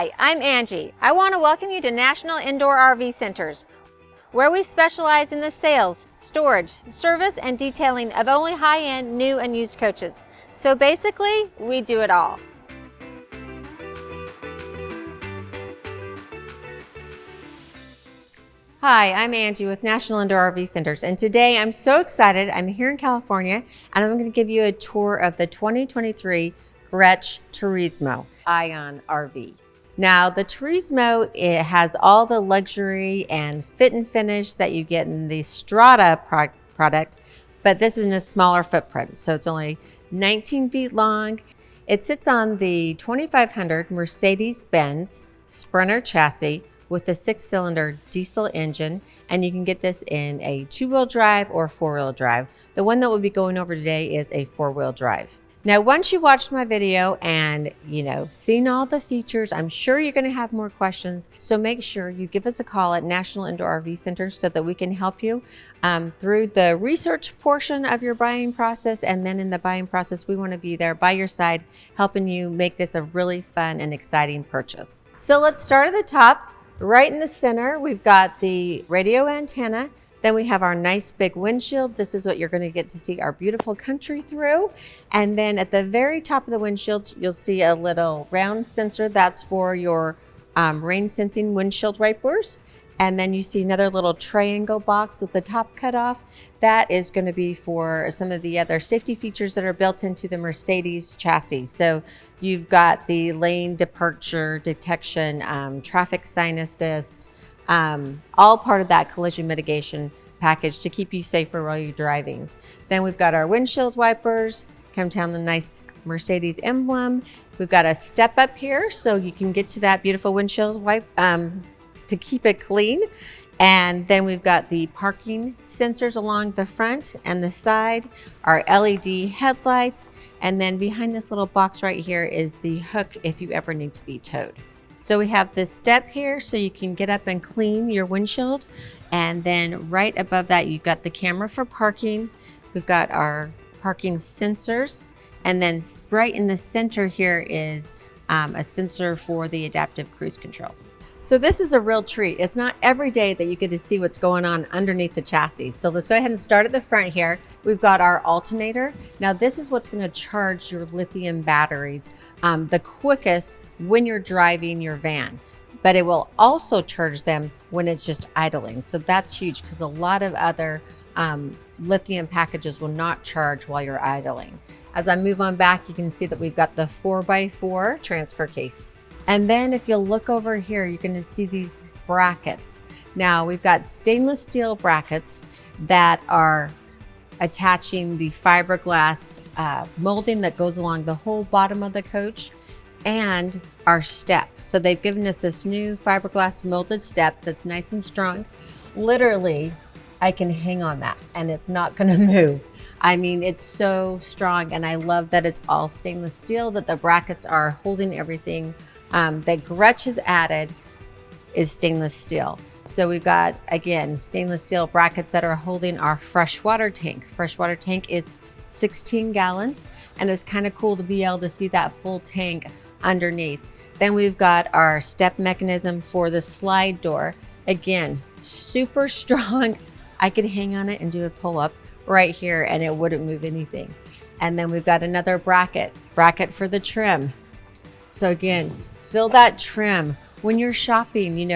Hi, I'm Angie. I want to welcome you to National Indoor RV Centers, where we specialize in the sales, storage, service, and detailing of only high-end new and used coaches. So basically, we do it all. Hi, I'm Angie with National Indoor RV Centers, and today I'm so excited. I'm here in California, and I'm going to give you a tour of the 2023 Grech Turismo-ion RV. Now, the Turismo, it has all the luxury and fit and finish that you get in the Strada product, but this is in a smaller footprint, so it's only 19 feet long. It sits on the 2500 Mercedes-Benz Sprinter chassis with a 6-cylinder diesel engine, and you can get this in a 2-wheel drive or 4-wheel drive. The one that we'll be going over today is a 4-wheel drive. Now, once you've watched my video and, seen all the features, I'm sure you're gonna have more questions. So make sure you give us a call at National Indoor RV Centers so that we can help you through the research portion of your buying process. And then in the buying process, we wanna be there by your side, helping you make this a really fun and exciting purchase. So let's start at the top. Right in the center, we've got the radio antenna. Then we have our nice big windshield. This is what you're going to get to see our beautiful country through. And then at the very top of the windshield, you'll see a little round sensor. That's for your rain sensing windshield wipers. And then you see another little triangle box with the top cut off. That is going to be for some of the other safety features that are built into the Mercedes chassis. So you've got the lane departure detection, traffic sign assist, all part of that collision mitigation package to keep you safer while you're driving. Then we've got our windshield wipers, come down the nice Mercedes emblem. We've got a step up here so you can get to that beautiful windshield wipe to keep it clean. And then we've got the parking sensors along the front and the side, our LED headlights, and then behind this little box right here is the hook if you ever need to be towed. So we have this step here so you can get up and clean your windshield. And then right above that, you've got the camera for parking. We've got our parking sensors. And then right in the center here is a sensor for the adaptive cruise control. So this is a real treat. It's not every day that you get to see what's going on underneath the chassis. So let's go ahead and start at the front here. We've got our alternator. Now this is what's going to charge your lithium batteries the quickest when you're driving your van, but it will also charge them when it's just idling. So that's huge because a lot of other lithium packages will not charge while you're idling. As I move on back, you can see that we've got the 4x4 transfer case. And then if you'll look over here, you're going to see these brackets. Now we've got stainless steel brackets that are attaching the fiberglass molding that goes along the whole bottom of the coach and our step. So they've given us this new fiberglass molded step that's nice and strong. Literally, I can hang on that and it's not going to move. I mean, it's so strong, and I love that it's all stainless steel, that the brackets are holding everything. That Grech has added is stainless steel. So we've got, again, stainless steel brackets that are holding our freshwater tank. Freshwater tank is 16 gallons, and it's kind of cool to be able to see that full tank underneath. Then we've got our step mechanism for the slide door. Again, super strong. I could hang on it and do a pull-up right here and it wouldn't move anything. And then we've got another bracket for the trim. So again, feel that trim. When you're shopping,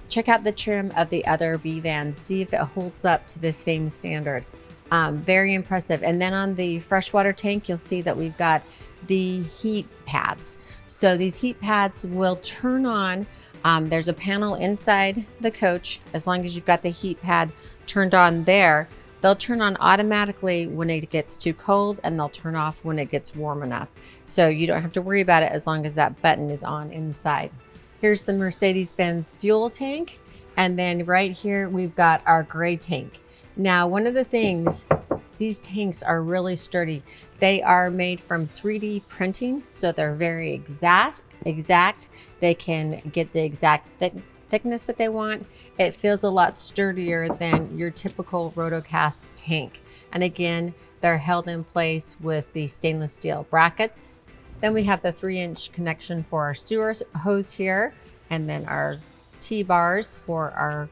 check out the trim of the other B vans, see if it holds up to the same standard. Very impressive. And then on the freshwater tank, you'll see that we've got the heat pads. So these heat pads will turn on. There's a panel inside the coach. As long as you've got the heat pad turned on there, they'll turn on automatically when it gets too cold, and they'll turn off when it gets warm enough. So you don't have to worry about it as long as that button is on inside. Here's the Mercedes-Benz fuel tank. And then right here, we've got our gray tank. Now, one of the things, these tanks are really sturdy. They are made from 3D printing, so they're very exact. They can get the exact thickness that they want. It feels a lot sturdier than your typical rotocast tank. And again, they're held in place with the stainless steel brackets. Then we have the 3-inch connection for our sewer hose here, and then our T-bars for our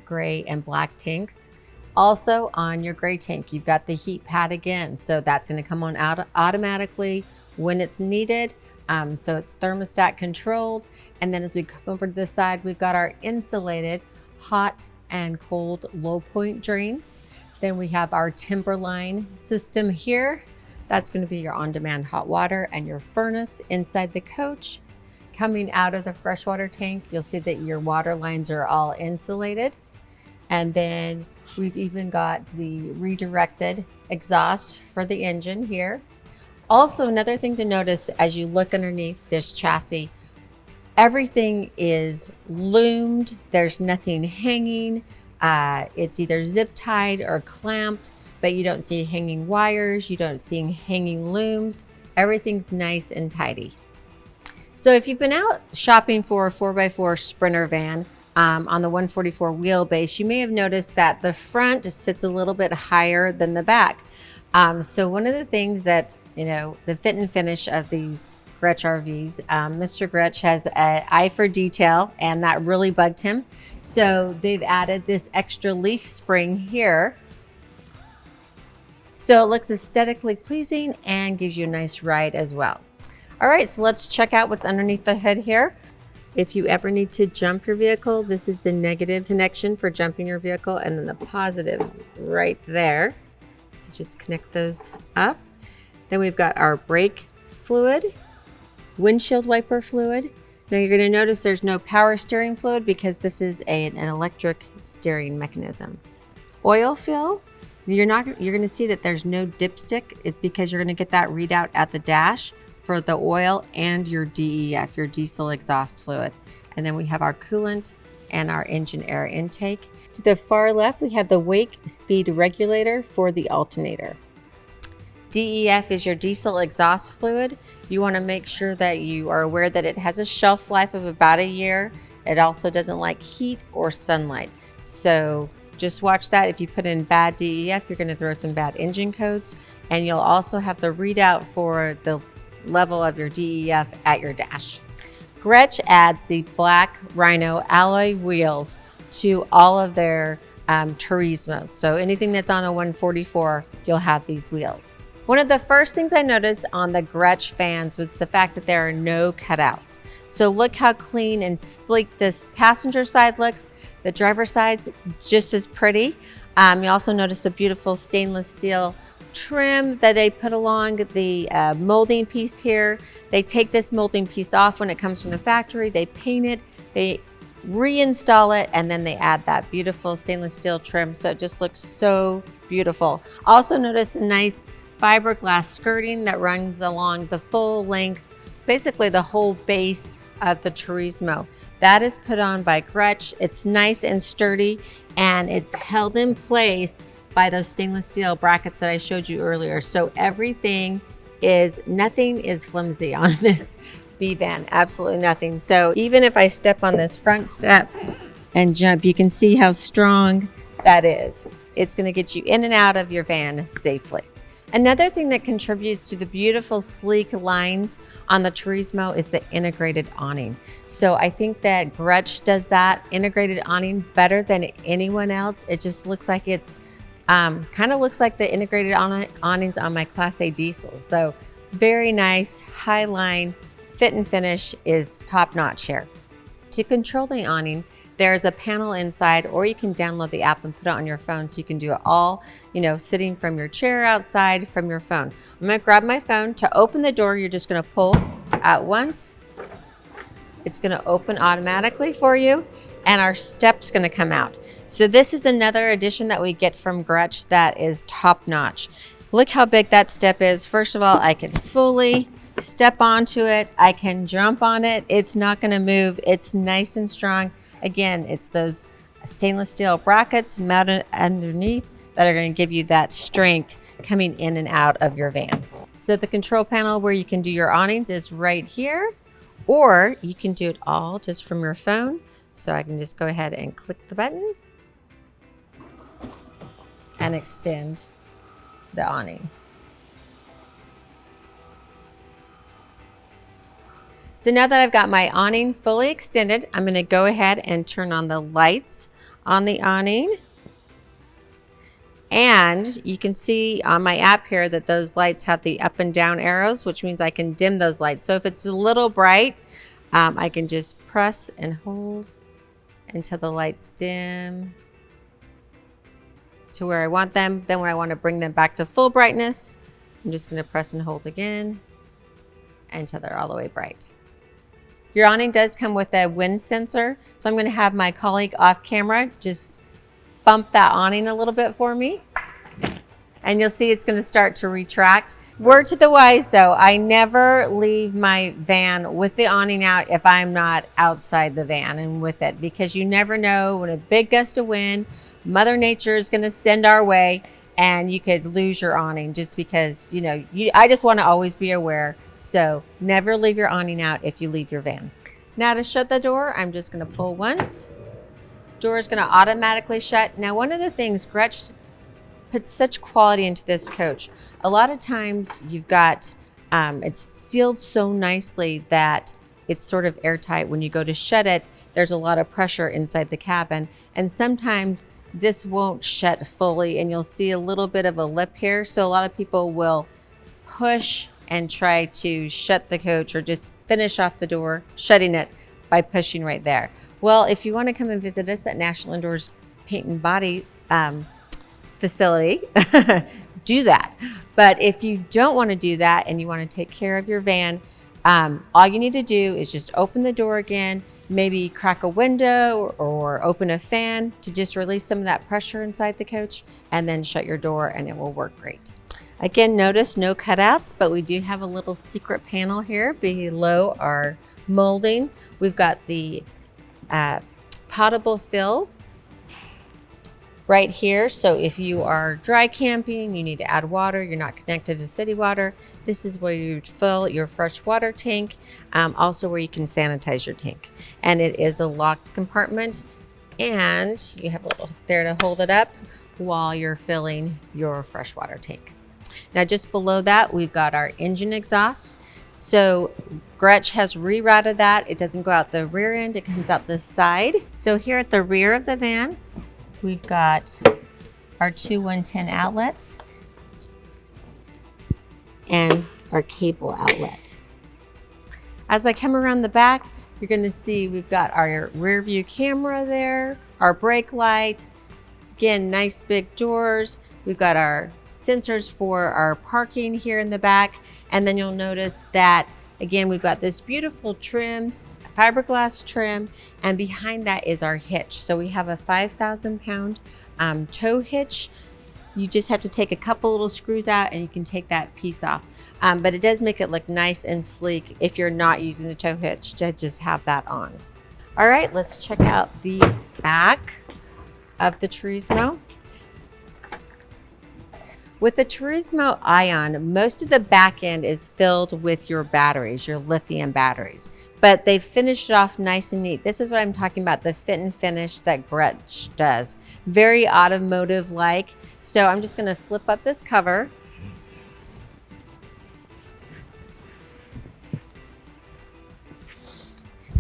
gray and black tanks. Also on your gray tank, you've got the heat pad again. So that's gonna come on out automatically when it's needed. So it's thermostat controlled. And then as we come over to the side, we've got our insulated hot and cold low point drains. Then we have our Timberline system here. That's gonna be your on-demand hot water and your furnace inside the coach. Coming out of the freshwater tank, you'll see that your water lines are all insulated. And then we've even got the redirected exhaust for the engine here. Also, another thing to notice as you look underneath this chassis, everything is loomed. There's nothing hanging. It's either zip tied or clamped, but you don't see hanging wires. You don't see hanging looms. Everything's nice and tidy. So if you've been out shopping for a 4x4 Sprinter van on the 144 wheelbase, you may have noticed that the front sits a little bit higher than the back. So one of the things that, you know, the fit and finish of these Grech RVs, Mr. Grech has an eye for detail, and that really bugged him. So they've added this extra leaf spring here. So it looks aesthetically pleasing and gives you a nice ride as well. All right, so let's check out what's underneath the hood here. If you ever need to jump your vehicle, this is the negative connection for jumping your vehicle, and then the positive right there. So just connect those up. Then we've got our brake fluid, windshield wiper fluid. Now you're gonna notice there's no power steering fluid because this is an electric steering mechanism. Oil fill, you're gonna see that there's no dipstick. It's because you're gonna get that readout at the dash for the oil and your DEF, your diesel exhaust fluid. And then we have our coolant and our engine air intake. To the far left, we have the wake speed regulator for the alternator. DEF is your diesel exhaust fluid. You want to make sure that you are aware that it has a shelf life of about a year. It also doesn't like heat or sunlight. So just watch that. If you put in bad DEF, you're going to throw some bad engine codes. And you'll also have the readout for the level of your DEF at your dash. Grech adds the Black Rhino alloy wheels to all of their Turismo. So anything that's on a 144, you'll have these wheels. One of the first things I noticed on the Grech fans was the fact that there are no cutouts. So look how clean and sleek this passenger side looks. The driver side's just as pretty. You also notice the beautiful stainless steel trim that they put along the molding piece here. They take this molding piece off when it comes from the factory. They paint it, they reinstall it, and then they add that beautiful stainless steel trim. So it just looks so beautiful. Also notice a nice fiberglass skirting that runs along the full length, basically the whole base of the Turismo. That is put on by Grech. It's nice and sturdy, and it's held in place by those stainless steel brackets that I showed you earlier. So nothing is flimsy on this B-van, absolutely nothing. So even if I step on this front step and jump, you can see how strong that is. It's gonna get you in and out of your van safely. Another thing that contributes to the beautiful sleek lines on the Turismo is the integrated awning. So I think that Grech does that integrated awning better than anyone else. It just looks like it's kind of looks like the integrated awnings on my Class A diesels. So very nice, high line, fit and finish is top notch here. To control the awning, there's a panel inside, or you can download the app and put it on your phone so you can do it all, sitting from your chair outside from your phone. I'm gonna grab my phone. To open the door, you're just gonna pull at once. It's gonna open automatically for you, and our step's gonna come out. So this is another addition that we get from Grech that is top notch. Look how big that step is. First of all, I can fully step onto it. I can jump on it. It's not gonna move. It's nice and strong. Again, it's those stainless steel brackets mounted underneath that are going to give you that strength coming in and out of your van. So the control panel where you can do your awnings is right here, or you can do it all just from your phone. So I can just go ahead and click the button and extend the awning. So now that I've got my awning fully extended, I'm going to go ahead and turn on the lights on the awning. And you can see on my app here that those lights have the up and down arrows, which means I can dim those lights. So if it's a little bright, I can just press and hold until the lights dim to where I want them. Then when I want to bring them back to full brightness, I'm just going to press and hold again until they're all the way bright. Your awning does come with a wind sensor, so I'm going to have my colleague off camera just bump that awning a little bit for me, and you'll see it's going to start to retract. Word to the wise though, I never leave my van with the awning out if I'm not outside the van and with it, because you never know when a big gust of wind, Mother Nature is going to send our way and you could lose your awning just because, I just want to always be aware. So never leave your awning out if you leave your van. Now to shut the door, I'm just going to pull once. Door is going to automatically shut. Now, one of the things Grech puts such quality into this coach. A lot of times you've got, it's sealed so nicely that it's sort of airtight. When you go to shut it, there's a lot of pressure inside the cabin. And sometimes this won't shut fully and you'll see a little bit of a lip here. So a lot of people will push and try to shut the coach or just finish off the door, shutting it by pushing right there. Well, if you want to come and visit us at National Indoors Paint and Body facility, do that. But if you don't want to do that and you want to take care of your van, all you need to do is just open the door again, maybe crack a window or open a fan to just release some of that pressure inside the coach, and then shut your door and it will work great. Again, notice no cutouts, but we do have a little secret panel here below our molding. We've got the potable fill right here. So if you are dry camping, you need to add water, you're not connected to city water, this is where you fill your fresh water tank, also where you can sanitize your tank. And it is a locked compartment, and you have a little there to hold it up while you're filling your freshwater tank. Now just below that, we've got our engine exhaust. So Grech has rerouted that. It doesn't go out the rear end, it comes out the side. So here at the rear of the van, we've got our two 110 outlets and our cable outlet. As I come around the back, you're gonna see we've got our rear view camera there, our brake light, again, nice big doors. We've got our sensors for our parking here in the back. And then you'll notice that, again, we've got this beautiful trim, fiberglass trim, and behind that is our hitch. So we have a 5,000-pound tow hitch. You just have to take a couple little screws out and you can take that piece off. But it does make it look nice and sleek if you're not using the tow hitch to just have that on. All right, let's check out the back of the Turismo. With the Turismo-ion, most of the back end is filled with your batteries, your lithium batteries, but they finished it off nice and neat. This is what I'm talking about, the fit and finish that Grech does. Very automotive-like. So I'm just gonna flip up this cover.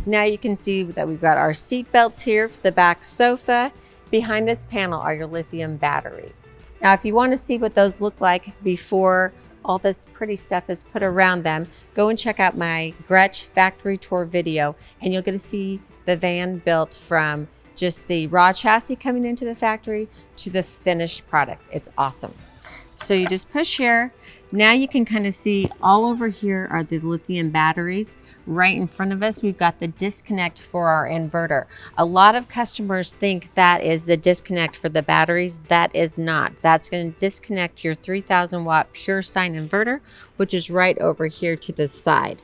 Now you can see that we've got our seat belts here for the back sofa. Behind this panel are your lithium batteries. Now, if you want to see what those look like before all this pretty stuff is put around them, go and check out my Grech factory tour video, and you'll get to see the van built from just the raw chassis coming into the factory to the finished product. It's awesome. So you just push here. Now you can kind of see all over here are the lithium batteries. Right in front of us, we've got the disconnect for our inverter. A lot of customers think that is the disconnect for the batteries. That is not. That's going to disconnect your 3,000 watt pure sine inverter, which is right over here to the side.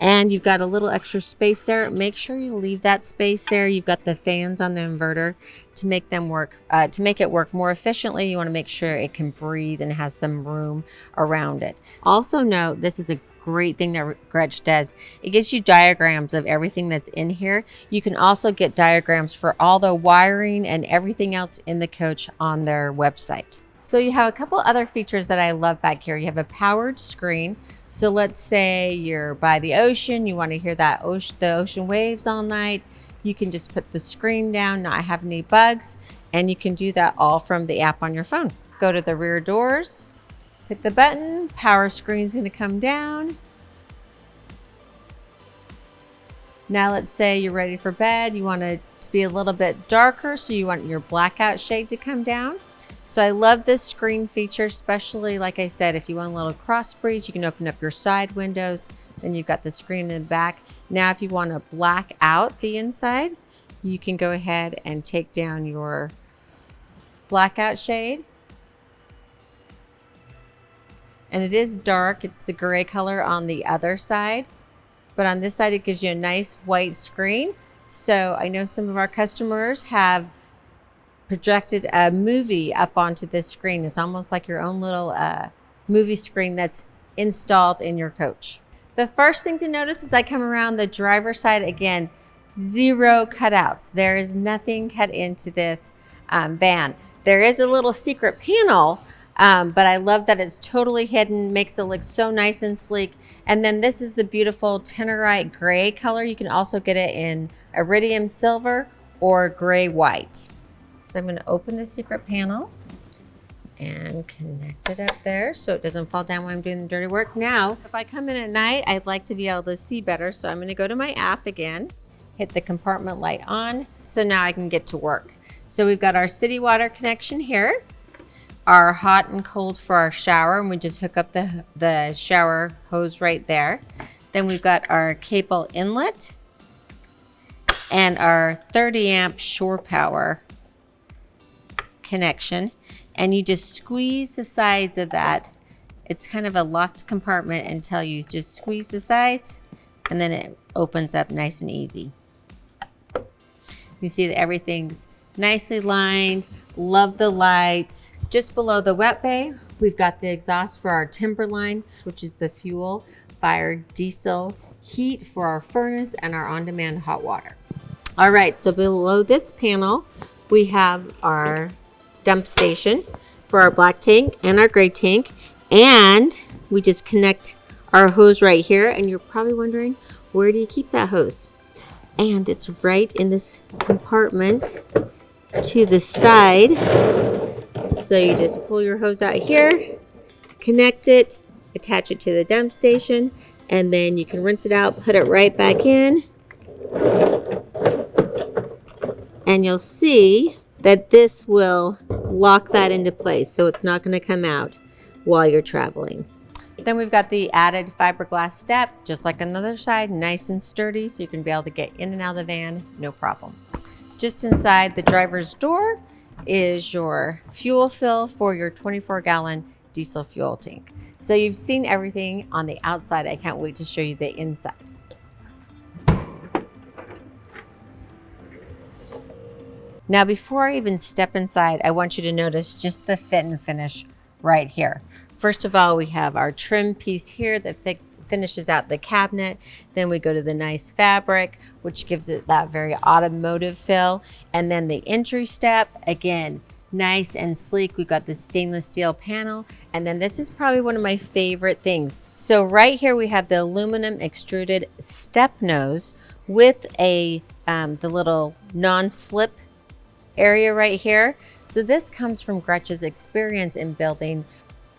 And you've got a little extra space there. Make sure you leave that space there. You've got the fans on the inverter to make them work, to make it work more efficiently. You want to make sure it can breathe and has some room around it. Also note, this is a great thing that Grech does. It gives you diagrams of everything that's in here. You can also get diagrams for all the wiring and everything else in the coach on their website. So you have a couple other features that I love back here. You have a powered screen. So let's say you're by the ocean, you want to hear the ocean waves all night. You can just put the screen down, not have any bugs, and you can do that all from the app on your phone. Go to the rear doors, hit the button, power screen's going to come down. Now let's say you're ready for bed. You want it to be a little bit darker, so you want your blackout shade to come down. So I love this screen feature, especially like I said, if you want a little cross breeze, you can open up your side windows. Then you've got the screen in the back. Now if you want to black out the inside, you can go ahead and take down your blackout shade. And it is dark, it's the gray color on the other side. But on this side, it gives you a nice white screen. So I know some of our customers have projected a movie up onto this screen. It's almost like your own little movie screen that's installed in your coach. The first thing to notice as I come around the driver's side, again, zero cutouts. There is nothing cut into this van. There is a little secret panel, but I love that it's totally hidden, makes it look so nice and sleek. And then this is the beautiful Tannerite gray color. You can also get it in iridium silver or gray white. So I'm going to open the secret panel and connect it up there so it doesn't fall down when I'm doing the dirty work. Now, if I come in at night, I'd like to be able to see better. So I'm going to go to my app again, hit the compartment light on. So now I can get to work. So we've got our city water connection here, our hot and cold for our shower, and we just hook up the shower hose right there. Then we've got our cable inlet and our 30 amp shore power connection, and you just squeeze the sides of that. It's kind of a locked compartment until you just squeeze the sides, and then it opens up nice and easy. You see that everything's nicely lined. Love the lights. Just below the wet bay, we've got the exhaust for our Timberline, which is the fuel fired diesel heat for our furnace and our on-demand hot water. All right, so below this panel, we have our dump station for our black tank and our gray tank, and we just connect our hose right here. And you're probably wondering, where do you keep that hose? And it's right in this compartment to the side. So you just pull your hose out here, connect it, attach it to the dump station, and then you can rinse it out, put it right back in, and you'll see that this will lock that into place, so it's not going to come out while you're traveling. Then we've got the added fiberglass step, just like on the other side, nice and sturdy, so you can be able to get in and out of the van, no problem. Just inside the driver's door is your fuel fill for your 24-gallon diesel fuel tank. So you've seen everything on the outside. I can't wait to show you the inside. Now, before I even step inside, I want you to notice just the fit and finish right here. First of all, we have our trim piece here that finishes out the cabinet. Then we go to the nice fabric, which gives it that very automotive feel. And then the entry step, again, nice and sleek. We've got the stainless steel panel. And then this is probably one of my favorite things. So right here, we have the aluminum extruded step nose with the little non-slip area right here. So this comes from Grech's experience in building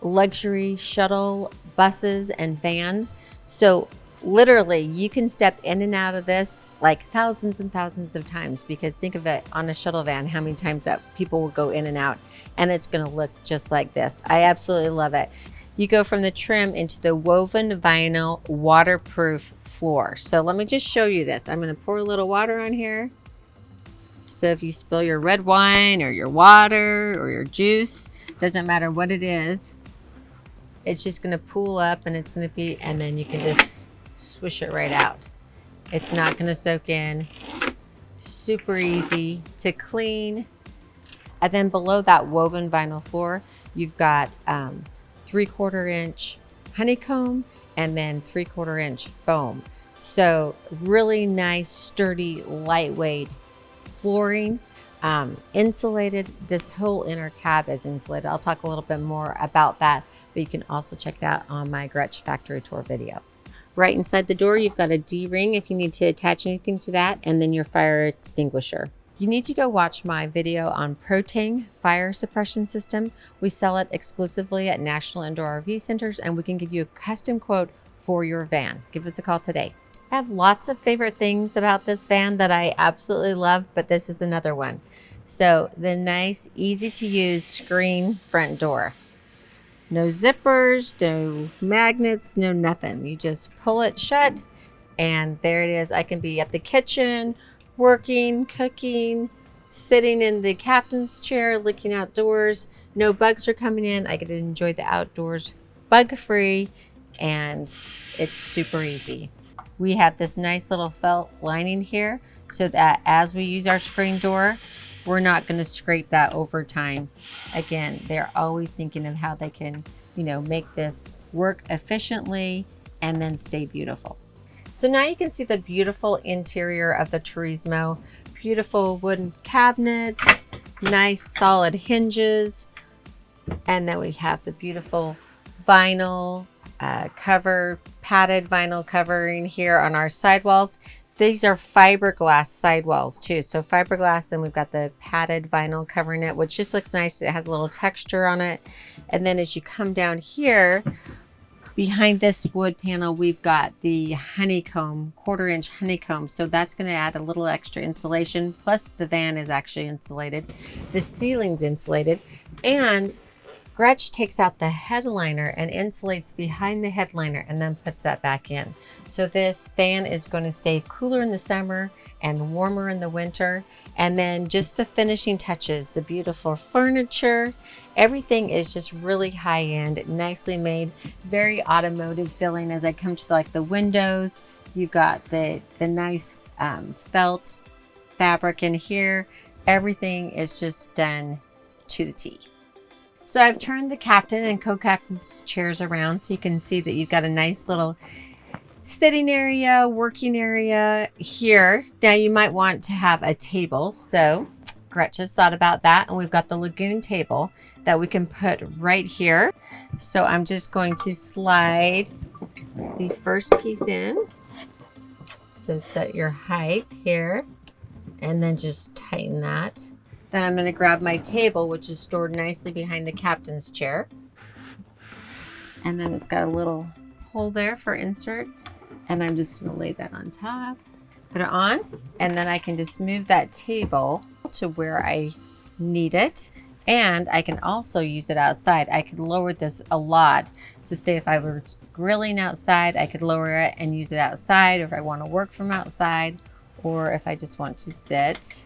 luxury shuttle buses and vans. So literally you can step in and out of this like thousands and thousands of times, because think of it on a shuttle van, how many times that people will go in and out, and it's going to look just like this. I absolutely love it. You go from the trim into the woven vinyl waterproof floor. So let me just show you this. I'm going to pour a little water on here. So if you spill your red wine or your water or your juice, doesn't matter what it is, it's just going to pool up, and it's going to be, and then you can just swish it right out. It's not going to soak in. Super easy to clean. And then below that woven vinyl floor, you've got 3/4 inch honeycomb and then 3/4 inch foam. So really nice, sturdy, lightweight flooring insulated. This whole inner cab is insulated. I'll talk a little bit more about that, but you can also check it out on my Grech factory tour video. Right inside the door, you've got a D-ring if you need to attach anything to that, and then your fire extinguisher. You need to go watch my video on Protang fire suppression system. We sell it exclusively at National Indoor RV Centers, and we can give you a custom quote for your van. Give us a call today. I have lots of favorite things about this van that I absolutely love, but this is another one. So the nice, easy to use screen front door. No zippers, no magnets, no nothing. You just pull it shut and there it is. I can be at the kitchen, working, cooking, sitting in the captain's chair, looking outdoors. No bugs are coming in. I get to enjoy the outdoors bug-free, and it's super easy. We have this nice little felt lining here so that as we use our screen door, we're not going to scrape that over time. Again, they're always thinking of how they can, make this work efficiently and then stay beautiful. So now you can see the beautiful interior of the Turismo. Beautiful wooden cabinets, nice solid hinges, and then we have the beautiful vinyl padded vinyl covering here on our sidewalls. These are fiberglass sidewalls too. So fiberglass, then we've got the padded vinyl covering it, which just looks nice. It has a little texture on it. And then as you come down here, behind this wood panel, we've got the honeycomb, 1/4 inch honeycomb. So that's going to add a little extra insulation. Plus the van is actually insulated. The ceiling's insulated. And Grech takes out the headliner and insulates behind the headliner and then puts that back in. So this van is going to stay cooler in the summer and warmer in the winter. And then just the finishing touches, the beautiful furniture, everything is just really high end, nicely made, very automotive feeling. As I come to like the windows, you've got the nice felt fabric in here. Everything is just done to the T. So I've turned the captain and co-captain's chairs around so you can see that you've got a nice little sitting area, working area here. Now you might want to have a table. So Grech has thought about that, and we've got the Lagoon table that we can put right here. So I'm just going to slide the first piece in. So set your height here and then just tighten that. Then I'm going to grab my table, which is stored nicely behind the captain's chair. And then it's got a little hole there for insert. And I'm just going to lay that on top, put it on, and then I can just move that table to where I need it. And I can also use it outside. I could lower this a lot. So say if I were grilling outside, I could lower it and use it outside, or if I want to work from outside, or if I just want to sit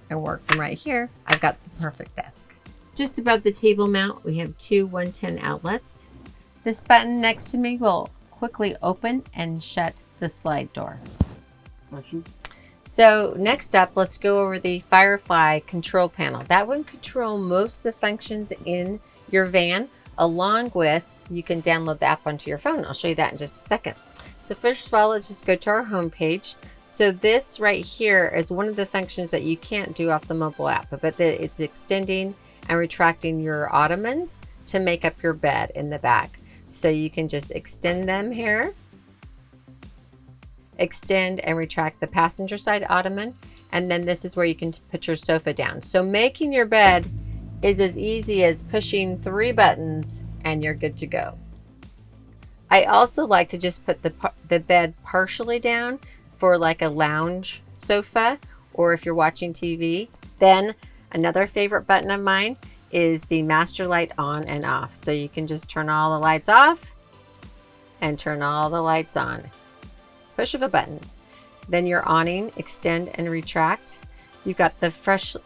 and work from right here, I've got the perfect desk. Just above the table mount, we have two 110 outlets. This button next to me will quickly open and shut the slide door. So next up, let's go over the Firefly control panel. That will control most of the functions in your van, along with you can download the app onto your phone. I'll show you that in just a second. So first of all, let's just go to our home page. So this right here is one of the functions that you can't do off the mobile app, but that it's extending and retracting your ottomans to make up your bed in the back. So you can just extend them here, extend and retract the passenger side ottoman, and then this is where you can put your sofa down. So making your bed is as easy as pushing 3 buttons and you're good to go. I also like to just put the bed partially down for like a lounge sofa, or if you're watching TV. Then another favorite button of mine is the master light on and off. So you can just turn all the lights off and turn all the lights on. Push of a button. Then your awning, extend and retract. You've got the fresh,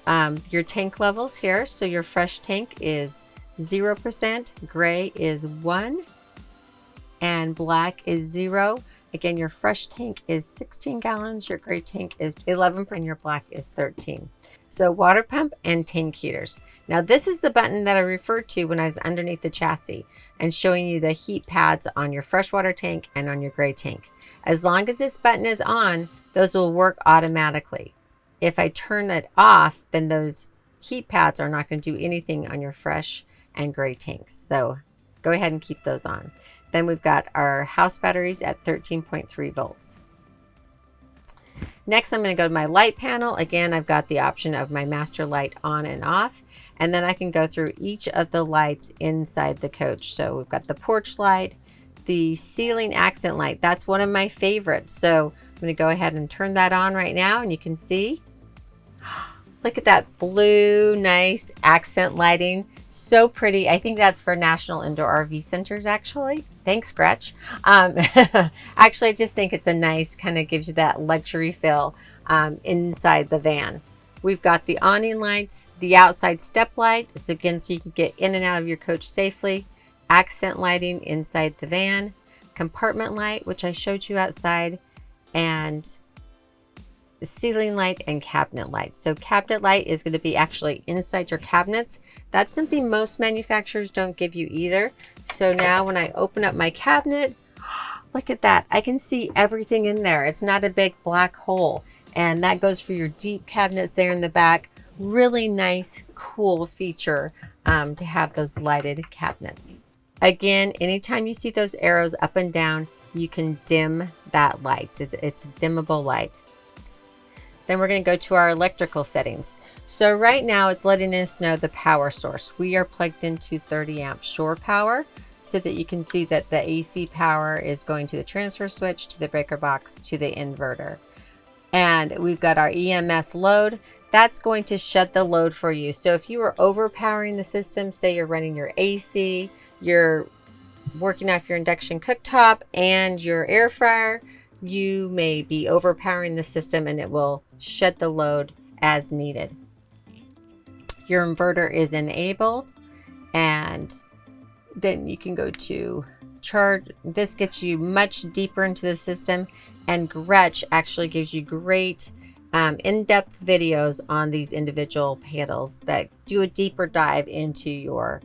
your tank levels here. So your fresh tank is 0%, gray is 1, and black is 0. Again, your fresh tank is 16 gallons, your gray tank is 11, and your black is 13. So water pump and tank heaters. Now this is the button that I referred to when I was underneath the chassis and showing you the heat pads on your freshwater tank and on your gray tank. As long as this button is on, those will work automatically. if I turn it off, then those heat pads are not going to do anything on your fresh and gray tanks. So go ahead and keep those on. Then we've got our house batteries at 13.3 volts. Next, I'm going to go to my light panel. Again, I've got the option of my master light on and off, and then I can go through each of the lights inside the coach. So we've got the porch light, the ceiling accent light. That's one of my favorites. So I'm going to go ahead and turn that on right now, and you can see, look at that blue, nice accent lighting. So pretty. I think that's for National Indoor RV Centers, actually. Thanks, Grech. Actually, I just think it's a nice, kind of gives you that luxury feel inside the van. We've got the awning lights, the outside step light. It's again so you can get in and out of your coach safely. Accent lighting inside the van. Compartment light, which I showed you outside. And ceiling light and cabinet light. So cabinet light is going to be actually inside your cabinets. That's something most manufacturers don't give you either. So now when I open up my cabinet, look at that. I can see everything in there. It's not a big black hole. And that goes for your deep cabinets there in the back. Really nice, cool feature to have those lighted cabinets. Again, anytime you see those arrows up and down, you can dim that light. It's a dimmable light. Then we're going to go to our electrical settings. So right now it's letting us know the power source. We are plugged into 30 amp shore power so that you can see that the AC power is going to the transfer switch, to the breaker box, to the inverter. And we've got our EMS load. That's going to shut the load for you. So if you are overpowering the system, say you're running your AC, you're working off your induction cooktop and your air fryer, you may be overpowering the system and it will shut the load as needed. Your inverter is enabled, and then you can go to charge. This gets you much deeper into the system, and Grech actually gives you great in-depth videos on these individual panels that do a deeper dive into your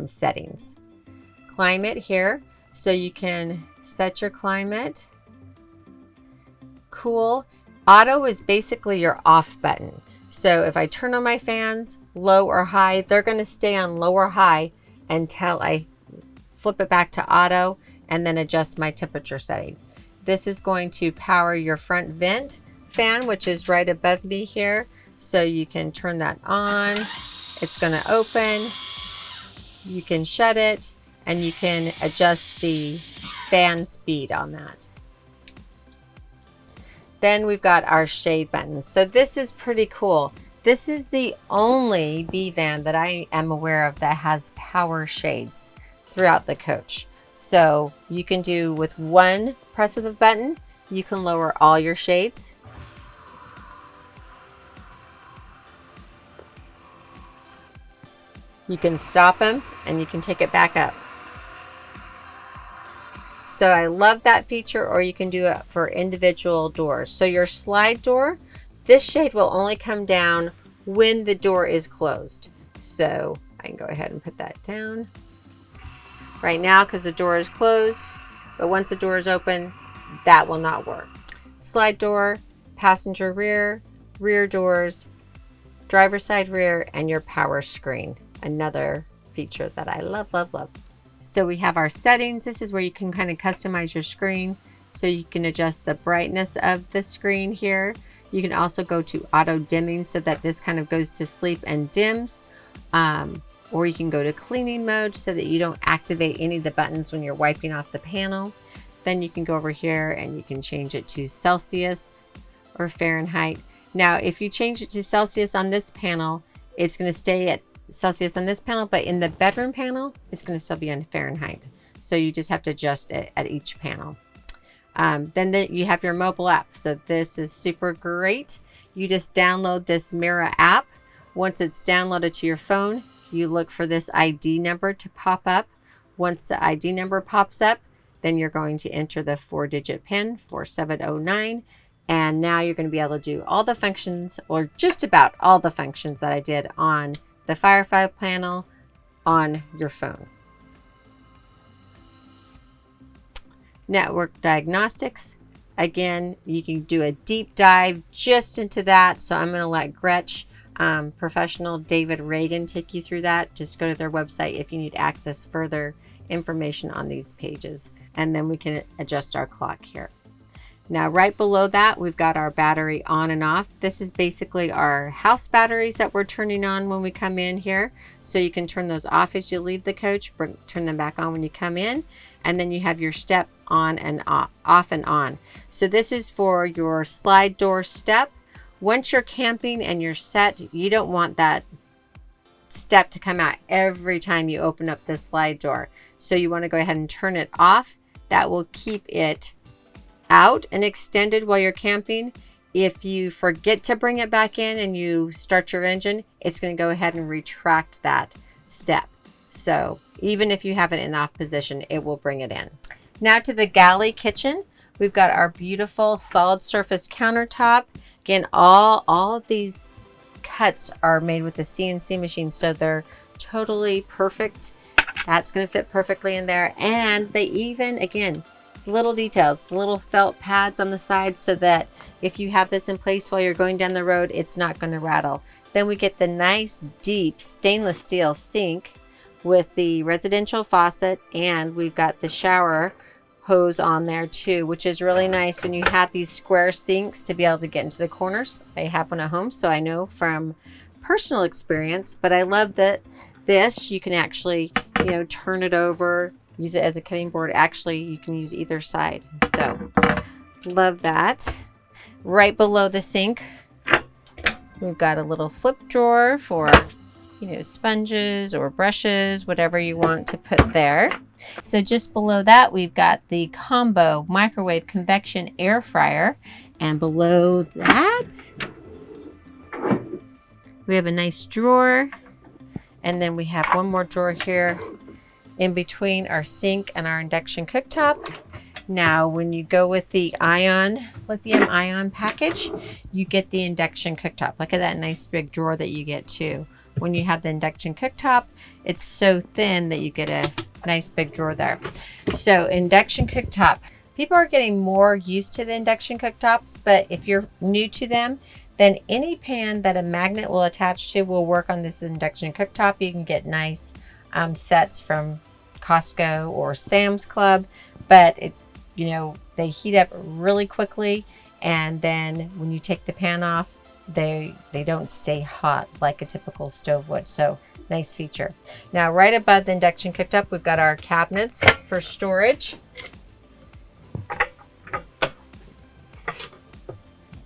settings. Climate here, so you can set your climate. Cool. Auto is basically your off button. So if I turn on my fans, low or high, they're going to stay on low or high until I flip it back to auto and then adjust my temperature setting. This is going to power your front vent fan, which is right above me here. So you can turn that on. It's going to open. You can shut it, and you can adjust the fan speed on that. Then we've got our shade buttons. So this is pretty cool. This is the only B van that I am aware of that has power shades throughout the coach. So you can do with one press of the button, you can lower all your shades. You can stop them and you can take it back up. So I love that feature, or you can do it for individual doors. So your slide door, this shade will only come down when the door is closed. So I can go ahead and put that down right now because the door is closed, but once the door is open, that will not work. Slide door, passenger rear, rear doors, driver's side rear, and your power screen. Another feature that I love, love, love. So we have our settings. This is where you can kind of customize your screen. So you can adjust the brightness of the screen here. You can also go to auto dimming so that this kind of goes to sleep and dims. Or you can go to cleaning mode so that you don't activate any of the buttons when you're wiping off the panel. Then you can go over here and you can change it to Celsius or Fahrenheit. Now, if you change it to Celsius on this panel, it's going to stay at Celsius on this panel, but in the bedroom panel, it's going to still be on Fahrenheit. So you just have to adjust it at each panel. Then you have your mobile app. So this is super great. You just download this Mirror app. Once it's downloaded to your phone, you look for this ID number to pop up. Once the ID number pops up, then you're going to enter the 4-digit PIN, 4709. And now you're going to be able to do all the functions, or just about all the functions that I did on the Firefly panel on your phone. Network diagnostics. again, you can do a deep dive just into that. So I'm going to let Grech professional David Reagan take you through that. Just go to their website if you need access further information on these pages, and then we can adjust our clock here. Now right below that, we've got our battery on and off. This is basically our house batteries that we're turning on when we come in here. So you can turn those off as you leave the coach, turn them back on when you come in, and then you have your step on and off and on. So this is for your slide door step. Once you're camping and you're set, you don't want that step to come out every time you open up this slide door. So you want to go ahead and turn it off. That will keep it out and extended while you're camping. If you forget to bring it back in and you start your engine, it's going to go ahead and retract that step. So even if you have it in the off position, it will bring it in. Now to the Galley kitchen. We've got our beautiful solid surface countertop. Again, all of these cuts are made with the CNC machine, so they're totally perfect. That's going to fit perfectly in there. And they even, again, little details, little felt pads on the side, so that if you have this in place while you're going down the road, it's not going to rattle. Then we get the nice deep stainless steel sink with the residential faucet, and we've got the shower hose on there too, which is really nice when you have these square sinks to be able to get into the corners. I have one at home, so I know from personal experience, but I love that this, you can actually, turn it over, use it as a cutting board. Actually, you can use either side. So love that. Right below the sink, we've got a little flip drawer for sponges or brushes, whatever you want to put there. So just below that, we've got the combo microwave convection air fryer. And below that, we have a nice drawer. And then we have one more drawer here in between our sink and our induction cooktop. Now, when you go with the lithium-ion package, you get the induction cooktop. Look at that nice big drawer that you get too. When you have the induction cooktop, it's so thin that you get a nice big drawer there. So induction cooktop, people are getting more used to the induction cooktops, but if you're new to them, then any pan that a magnet will attach to will work on this induction cooktop. You can get nice sets from Costco or Sam's Club, but they heat up really quickly, and then when you take the pan off, they don't stay hot like a typical stove would. So nice feature. Now right above the induction cooktop, we've got our cabinets for storage.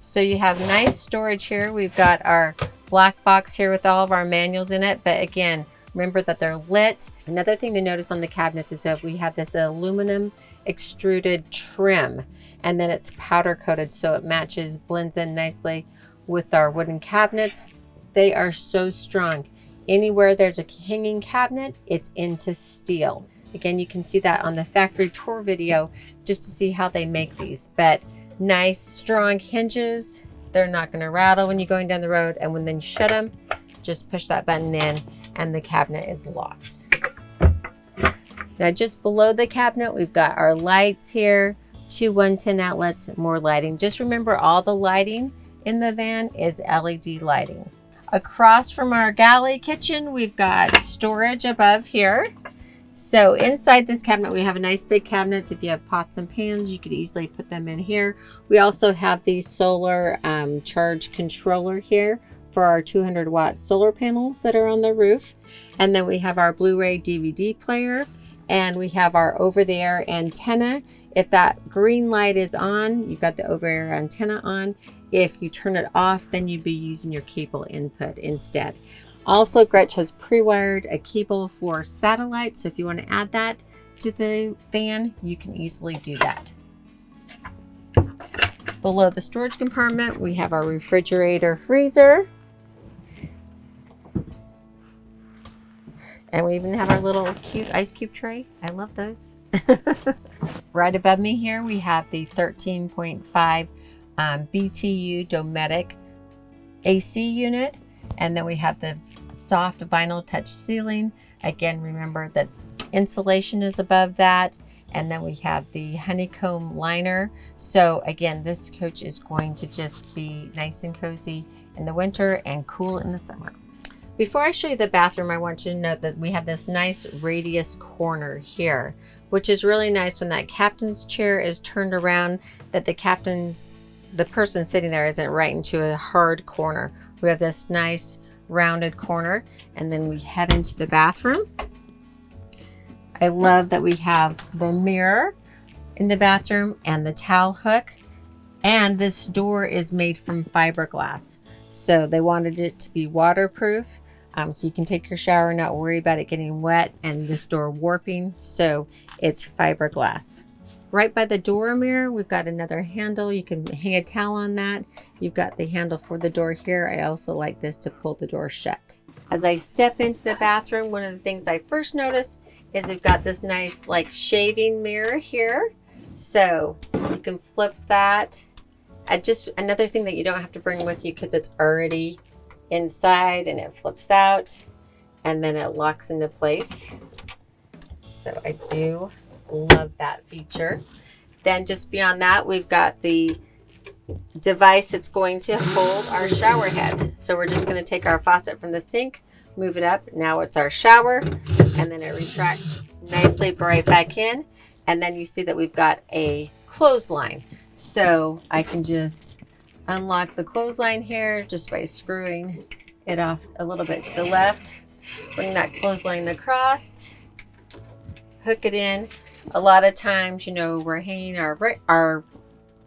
So you have nice storage here. We've got our black box here with all of our manuals in it, but again, remember that they're lit. Another thing to notice on the cabinets is that we have this aluminum extruded trim, and then it's powder coated, so it matches, blends in nicely with our wooden cabinets. They are so strong. Anywhere there's a hanging cabinet, it's into steel. Again, you can see that on the factory tour video just to see how they make these. But nice strong hinges. They're not going to rattle when you're going down the road, and when then you shut them, just push that button in and the cabinet is locked. Now just below the cabinet, we've got our lights here, 2 110 outlets, more lighting. Just remember, all the lighting in the van is LED lighting. Across from our galley kitchen, we've got storage above here. So inside this cabinet, we have a nice big cabinet. If you have pots and pans, you could easily put them in here. We also have the solar charge controller here for our 200-watt solar panels that are on the roof. And then we have our Blu-ray DVD player, and we have our over-the-air antenna. If that green light is on, you've got the over-air antenna on. If you turn it off, then you'd be using your cable input instead. Also, Grech has pre-wired a cable for satellite, so if you want to add that to the van, you can easily do that. Below the storage compartment, we have our refrigerator freezer. And we even have our little cute ice cube tray. I love those. Right above me here, we have the 13.5 BTU Dometic AC unit. And then we have the soft vinyl touch ceiling. Again, remember that insulation is above that. And then we have the honeycomb liner. So again, this coach is going to just be nice and cozy in the winter and cool in the summer. Before I show you the bathroom, I want you to note that we have this nice radius corner here, which is really nice when that captain's chair is turned around, that the person sitting there isn't right into a hard corner. We have this nice rounded corner, and then we head into the bathroom. I love that we have the mirror in the bathroom and the towel hook, and this door is made from fiberglass. So they wanted it to be waterproof, so you can take your shower and not worry about it getting wet and this door warping. So it's fiberglass. Right by the door mirror, we've got another handle. You can hang a towel on that. You've got the handle for the door here. I also like this to pull the door shut. As I step into the bathroom, one of the things I first noticed is we've got this nice like shaving mirror here. So you can flip that. Just another thing that you don't have to bring with you because it's already inside, and it flips out and then it locks into place. So I do love that feature. Then just beyond that, we've got the device that's going to hold our shower head. So we're just going to take our faucet from the sink, move it up. Now it's our shower, and then it retracts nicely right back in. And then you see that we've got a clothesline. So I can just unlock the clothesline here just by screwing it off a little bit to the left. Bring that clothesline across, hook it in. A lot of times, you know, we're hanging our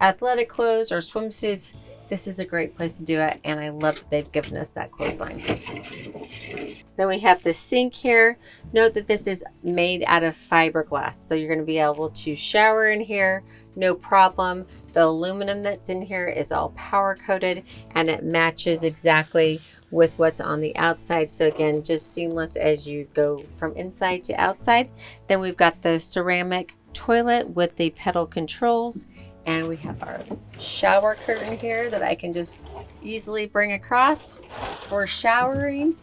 athletic clothes or swimsuits. This is a great place to do it, and I love that they've given us that clothesline. Then we have the sink here. Note that this is made out of fiberglass, so you're going to be able to shower in here, no problem. The aluminum that's in here is all power coated, and it matches exactly with what's on the outside. So again, just seamless as you go from inside to outside. Then we've got the ceramic toilet with the pedal controls. And we have our shower curtain here that I can just easily bring across for showering.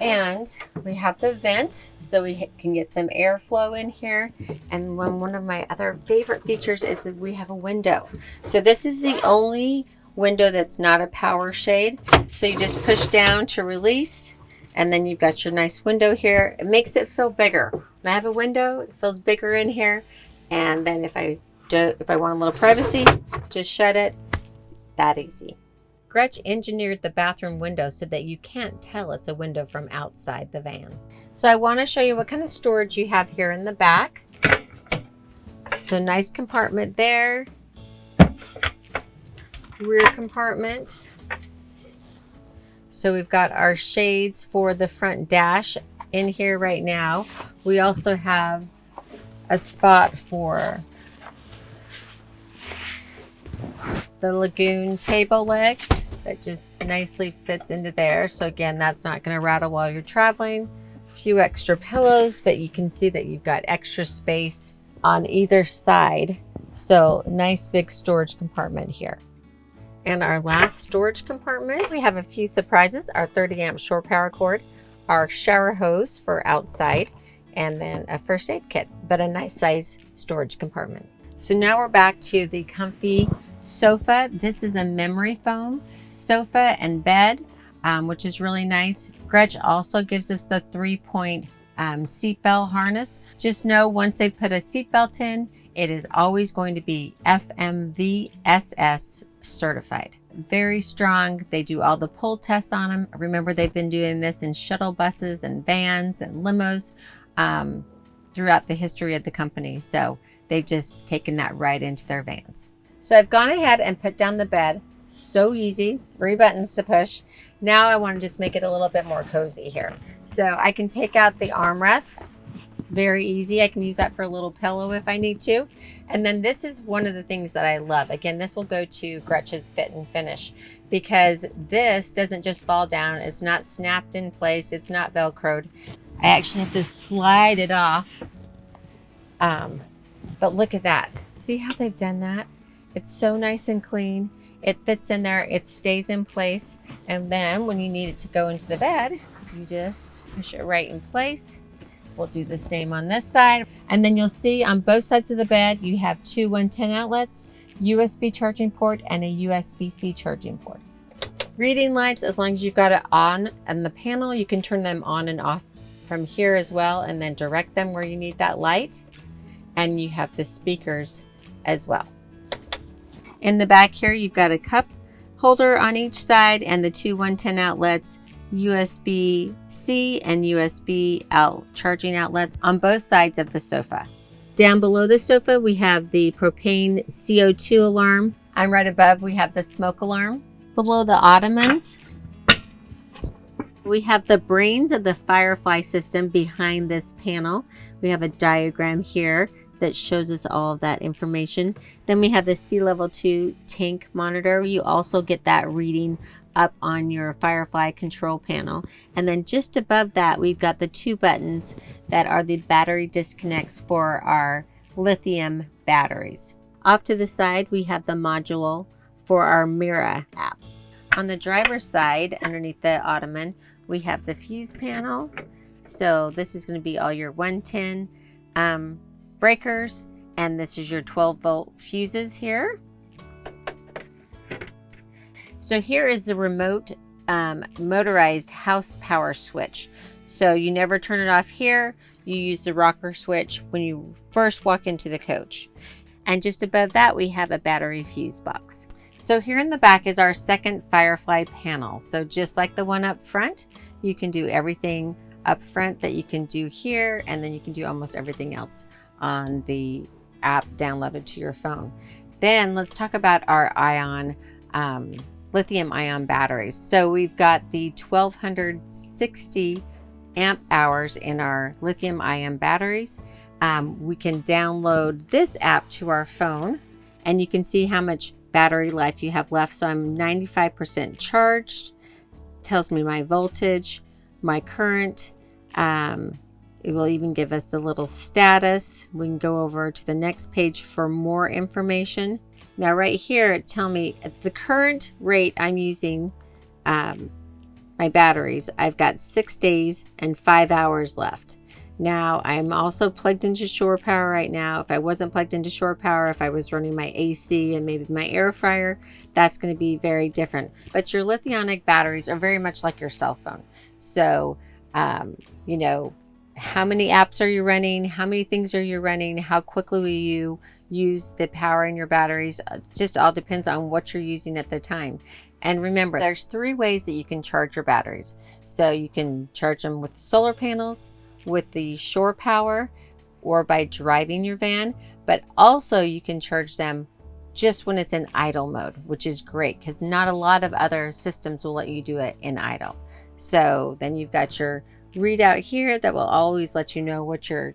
And we have the vent, so we can get some airflow in here. And one of my other favorite features is that we have a window. So this is the only window that's not a power shade. So you just push down to release, and then you've got your nice window here. It makes it feel bigger. When I have a window, it feels bigger in here. And then if I want a little privacy, just shut it. It's that easy. Grech engineered the bathroom window so that you can't tell it's a window from outside the van. So I want to show you what kind of storage you have here in the back. So nice compartment there. Rear compartment. So we've got our shades for the front dash in here right now. We also have a spot for the Lagoon table leg that just nicely fits into there. So again, that's not going to rattle while you're traveling. A few extra pillows, but you can see that you've got extra space on either side. So nice big storage compartment here. And our last storage compartment, we have a few surprises. Our 30 amp shore power cord, our shower hose for outside, and then a first aid kit, but a nice size storage compartment. So now we're back to the comfy sofa. This is a memory foam sofa and bed, which is really nice. Grech also gives us the 3-point seatbelt harness. Just know once they put a seatbelt in, it is always going to be FMVSS certified. Very strong. They do all the pull tests on them. Remember, they've been doing this in shuttle buses and vans and limos throughout the history of the company. So they've just taken that right into their vans. So I've gone ahead and put down the bed. So easy, 3 buttons to push. Now I want to just make it a little bit more cozy here. So I can take out the armrest. Very easy. I can use that for a little pillow if I need to. And then this is one of the things that I love. Again, this will go to Grech's fit and finish because this doesn't just fall down. It's not snapped in place. It's not Velcroed. I actually have to slide it off. But look at that. See how they've done that? It's so nice and clean. It fits in there. It stays in place. And then when you need it to go into the bed, you just push it right in place. We'll do the same on this side. And then you'll see on both sides of the bed, you have two 110 outlets, USB charging port, and a USB-C charging port. Reading lights, as long as you've got it on the panel, you can turn them on and off from here as well, and then direct them where you need that light. And you have the speakers as well. In the back here, you've got a cup holder on each side and the two 110 outlets, USB-C and USB out charging outlets on both sides of the sofa. Down below the sofa, we have the propane CO2 alarm. And right above, we have the smoke alarm. Below the ottomans, we have the brains of the Firefly system behind this panel. We have a diagram here that shows us all of that information. Then we have the sea level 2 tank monitor. You also get that reading up on your Firefly control panel. And then just above that, we've got the two buttons that are the battery disconnects for our lithium batteries. Off to the side, we have the module for our Morell app. On the driver's side, underneath the ottoman, we have the fuse panel. So this is going to be all your 110 breakers, and this is your 12-volt fuses here. So here is the remote motorized house power switch. So you never turn it off here. You use the rocker switch when you first walk into the coach. And just above that, we have a battery fuse box. So here in the back is our second Firefly panel. So just like the one up front, you can do everything up front that you can do here, and then you can do almost everything else on the app downloaded to your phone. Then let's talk about our lithium-ion batteries. So we've got the 1260 amp hours in our lithium-ion batteries. We can download this app to our phone, and you can see how much battery life you have left. So I'm 95% charged. Tells me my voltage, my current. It will even give us the little status. We can go over to the next page for more information. Now right here, it tells me at the current rate I'm using my batteries, I've got 6 days and 5 hours left. Now I'm also plugged into shore power right now. If I wasn't plugged into shore power, if I was running my AC and maybe my air fryer, that's going to be very different. But your lithium-ion batteries are very much like your cell phone. So, you know, how many apps are you running? How many things are you running? How quickly will you use the power in your batteries? Just all depends on what you're using at the time. And remember, there's 3 ways that you can charge your batteries. So you can charge them with solar panels, with the shore power, or by driving your van. But also you can charge them just when it's in idle mode, which is great because not a lot of other systems will let you do it in idle. So then you've got your readout here that will always let you know what your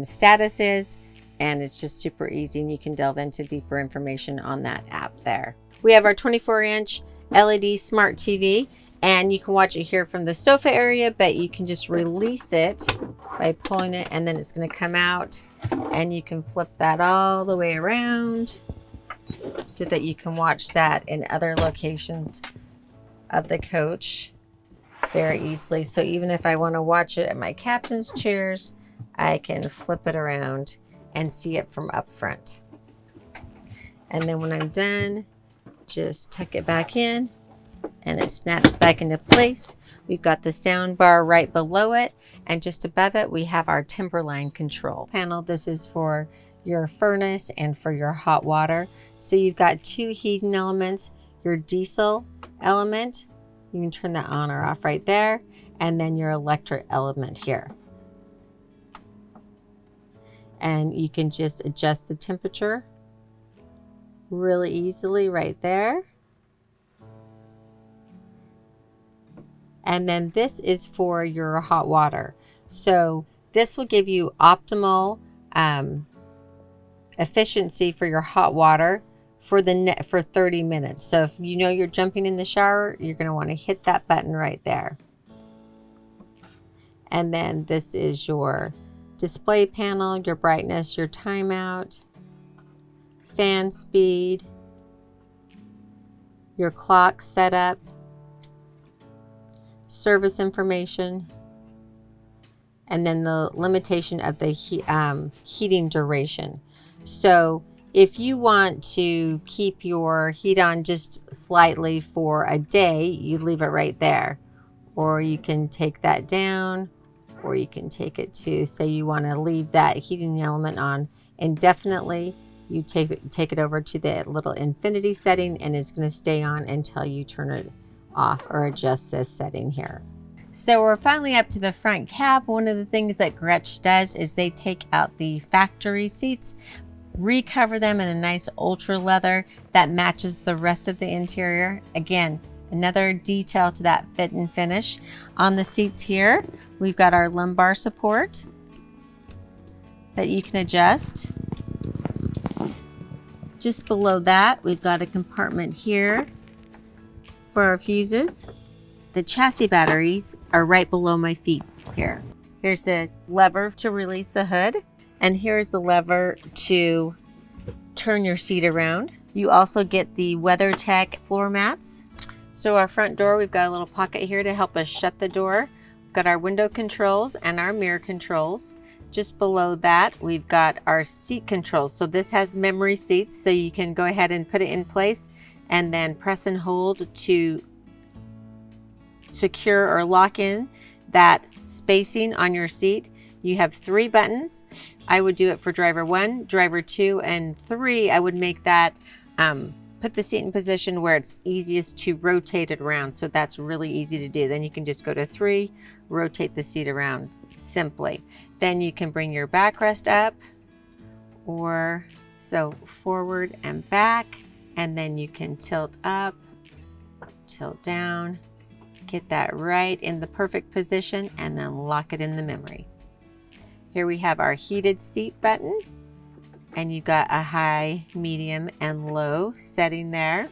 status is, and it's just super easy, and you can delve into deeper information on that app there. We have our 24-inch LED smart TV, and you can watch it here from the sofa area, but you can just release it by pulling it, and then it's going to come out, and you can flip that all the way around so that you can watch that in other locations of the coach very easily. So even if I want to watch it at my captain's chairs, I can flip it around and see it from up front. And then when I'm done, just tuck it back in and it snaps back into place. We've got the sound bar right below it, and just above it we have our Timberline control panel. This is for your furnace and for your hot water. So you've got 2 heating elements, your diesel element, you can turn that on or off right there, and then your electric element here. And you can just adjust the temperature really easily right there. And then this is for your hot water. So this will give you optimal efficiency for your hot water for 30 minutes. So if you know you're jumping in the shower, you're going to want to hit that button right there. And then this is your display panel, your brightness, your timeout, fan speed, your clock setup, service information, and then the limitation of the heating duration. So if you want to keep your heat on just slightly for a day, you leave it right there. Or you can take that down, or you can take it to, say you want to leave that heating element on indefinitely. You take it over to the little infinity setting, and it's going to stay on until you turn it off or adjust this setting here. So we're finally up to the front cab. One of the things that Grech does is they take out the factory seats, recover them in a nice ultra leather that matches the rest of the interior. Again, another detail to that fit and finish. On the seats here, we've got our lumbar support that you can adjust. Just below that, we've got a compartment here for our fuses. The chassis batteries are right below my feet here. Here's the lever to release the hood, and here's the lever to turn your seat around. You also get the WeatherTech floor mats. So our front door, we've got a little pocket here to help us shut the door. We've got our window controls and our mirror controls. Just below that, we've got our seat controls. So this has memory seats, so you can go ahead and put it in place and then press and hold to secure or lock in that spacing on your seat. You have 3 buttons. I would do it for driver 1, driver 2, and 3. I would make that put the seat in position where it's easiest to rotate it around. So that's really easy to do. Then you can just go to 3, rotate the seat around simply. Then you can bring your backrest up, or so forward and back, and then you can tilt up, tilt down, get that right in the perfect position, and then lock it in the memory. Here we have our heated seat button, and you've got a high, medium, and low setting there.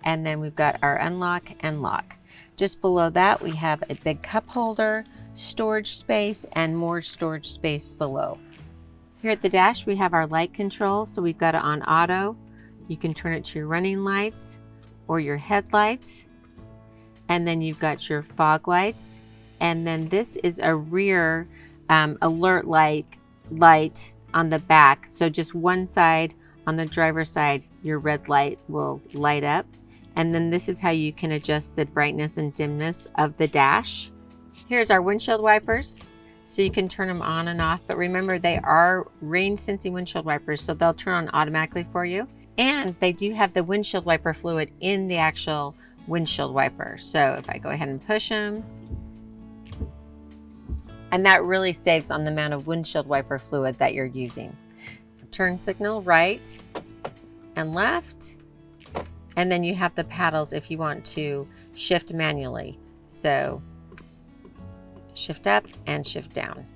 And then we've got our unlock and lock. Just below that, we have a big cup holder, storage space, and more storage space below. Here at the dash, we have our light control. So we've got it on auto. You can turn it to your running lights or your headlights. And then you've got your fog lights. And then this is a rear alert light on the back. So just one side, on the driver's side, your red light will light up. And then this is how you can adjust the brightness and dimness of the dash. Here's our windshield wipers. So you can turn them on and off, but remember they are rain sensing windshield wipers, so they'll turn on automatically for you. And they do have the windshield wiper fluid in the actual windshield wiper. So if I go ahead and push them, and that really saves on the amount of windshield wiper fluid that you're using. Turn signal right and left. And then you have the paddles if you want to shift manually. So shift up and shift down.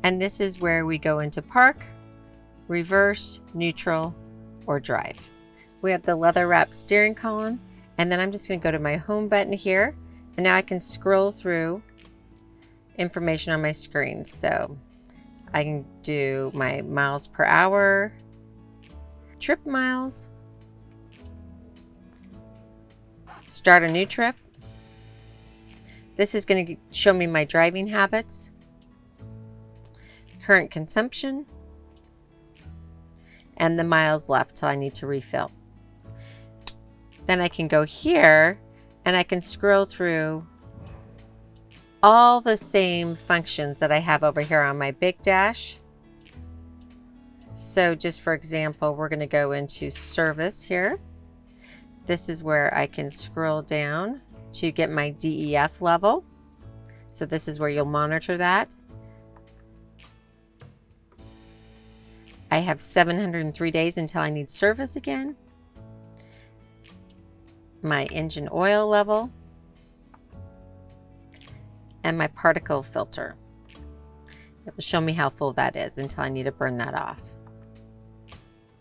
And this is where we go into park, reverse, neutral, or drive. We have the leather wrapped steering column. And then I'm just going to go to my home button here. And now I can scroll through information on my screen. So I can do my miles per hour, trip miles, start a new trip. This is going to show me my driving habits, current consumption, and the miles left till I need to refill. Then I can go here and I can scroll through all the same functions that I have over here on my big dash. So just for example, we're going to go into service here. This is where I can scroll down to get my DEF level. So this is where you'll monitor that. I have 703 days until I need service again. My engine oil level, and my particle filter. It will show me how full that is until I need to burn that off.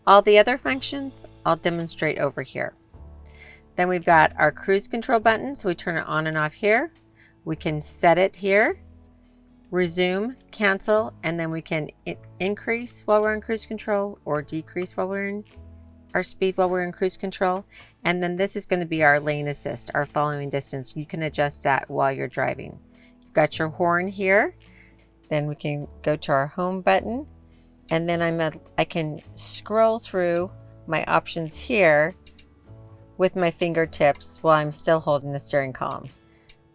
All the other functions I'll demonstrate over here. Then we've got our cruise control button, so we turn it on and off here. We can set it here, resume, cancel, and then we can increase while we're in cruise control or decrease while we're in our speed while we're in cruise control. And then this is going to be our lane assist, our following distance. You can adjust that while you're driving. You've got your horn here. Then we can go to our home button, and then I can scroll through my options here with my fingertips while I'm still holding the steering column.